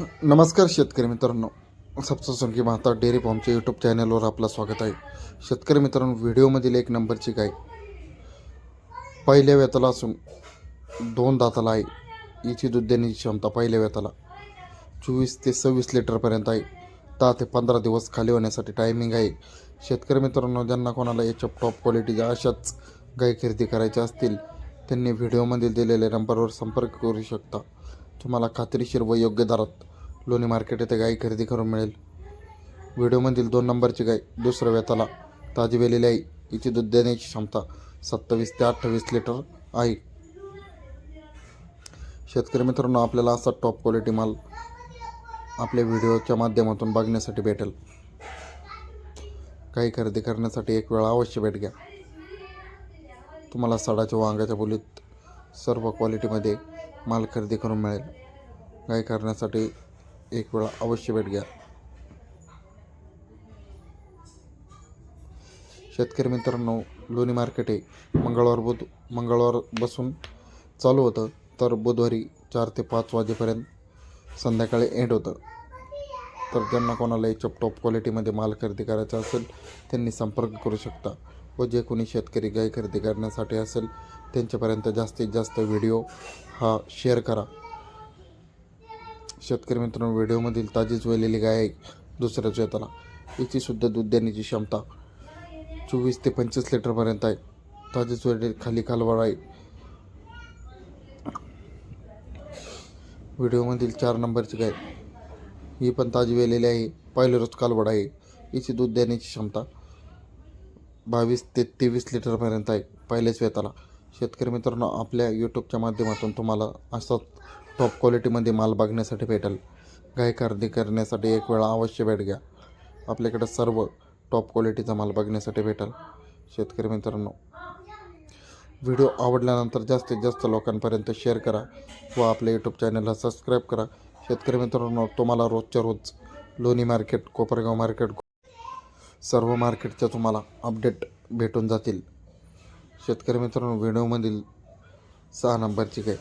नमस्कार शेतकरी मित्रांनो, सप्तसंगी माता डेअरी फार्मच्या यूट्यूब चॅनलवर आपलं स्वागत आहे. शेतकरी मित्रांनो, व्हिडिओमधील एक नंबरची गाय पहिल्या वेताला असून 2 दाताला आहे. हिची दूध देण्याची क्षमता पहिल्या वेताला 24 ते 26 लिटरपर्यंत आहे. 10 ते 15 दिवस खाली होण्यासाठी टायमिंग आहे. शेतकरी मित्रांनो, ज्यांना कोणाला याच्या टॉप क्वालिटीच्या अशाच गाय खरेदी करायच्या असतील त्यांनी व्हिडिओमध्ये दिलेल्या नंबरवर संपर्क करू शकता. तुम्हाला खात्रीशीर व योग्य दरात लोणी मार्केट येथे गाय खरेदी करून मिळेल. व्हिडिओमधील 2 नंबरची गाय दुसऱ्या वेताला ताजी वेलेली आहे. हिची दूध देण्याची क्षमता 27 ते 28 लिटर आहे. शेतकरी मित्रांनो, आपल्याला असा टॉप क्वालिटी माल आपल्या व्हिडिओच्या माध्यमातून बघण्यासाठी भेटेल. गाय खरेदी करण्यासाठी एक वेळा अवश्य भेट घ्या. तुम्हाला सडाच्या वांग्याच्या बोलीत सर्व क्वालिटीमध्ये माल खरेदी करून मिळेल. गाय करण्यासाठी एक वेळा अवश्य भेट घ्या. शेतकरी मित्रांनो, लोणी मार्केट हे मंगळवार बसून चालू होतं, तर बुधवारी 4 ते 5 वाजेपर्यंत संध्याकाळी एंड होतं. तर ज्यांना कोणाला याच्या टॉप क्वालिटीमध्ये माल खरेदी करायचा असेल त्यांनी संपर्क करू शकता. व जे कोणी शेतकरी गाय खरेदी करण्यासाठी असेल त्यांच्यापर्यंत जास्तीत जास्त व्हिडिओ हा शेअर करा. शेतकरी मित्रांनो, व्हिडिओमधील ताजीच वेलेली गाय आहे दुसऱ्याच वेताला. हिचीसुद्धा दूध देण्याची क्षमता 24 ते 25 लिटरपर्यंत आहे. ताजीच वेलेली खाली कालवड आहे. व्हिडिओमधील 4 नंबरची गाय ही पण ताजी वेलेली आहे. पहिलं रोज कालवड आहे. हिची दूध देण्याची क्षमता 22 ते 23 लिटरपर्यंत आहे पहिल्याच वेताला. शेतकरी मित्रांनो, आपल्या यूट्यूबच्या माध्यमातून तुम्हाला असाच टॉप क्वालिटीमध्ये माल बघण्यासाठी भेटेल. गाय खरेदी करण्यासाठी एक वेळा अवश्य भेट घ्या. आपल्याकडे सर्व टॉप क्वालिटीचा माल बघण्यासाठी भेटेल. शेतकरी मित्रांनो, व्हिडिओ आवडल्यानंतर जास्तीत जास्त लोकांपर्यंत शेअर करा व आपल्या यूट्यूब चॅनलला सबस्क्राईब करा. शेतकरी मित्रांनो, तुम्हाला रोजच्या रोज लोणी मार्केट, कोपरगाव मार्केट, सर्व मार्केटच्या तुम्हाला अपडेट भेटून जातील. शेतकरी मित्रांनो, व्हिडिओमधील 6 नंबरची गाय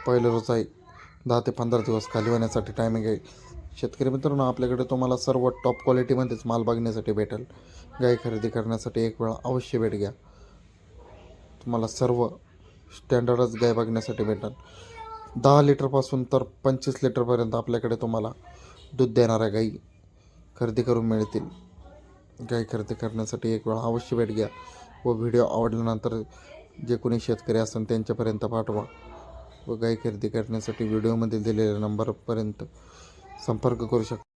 पहिलं रोज आहे. 10 ते 15 दिवस खाली होण्यासाठी टायमिंग आहे. शेतकरी मित्रांनो, आपल्याकडे तुम्हाला सर्व टॉप क्वालिटीमध्येच माल बघण्यासाठी भेटेल. गाय खरेदी करण्यासाठी एक वेळा अवश्य भेट घ्या. तुम्हाला सर्व स्टँडर्डच गाय बघण्यासाठी भेटेल. 10 लिटरपासून तर 25 लिटरपर्यंत आपल्याकडे तुम्हाला दूध देणाऱ्या गाई खरेदी करून मिळतील. गाय खरेदी करण्यासाठी एक वेळा अवश्य भेट घ्या व व्हिडिओ आवडल्यानंतर जे कोणी शेतकरी असेल त्यांच्यापर्यंत पाठवा. व गाय खरेदी करण्यासाठी व्हिडिओमध्ये दिलेल्या नंबरपर्यंत संपर्क करू शकता.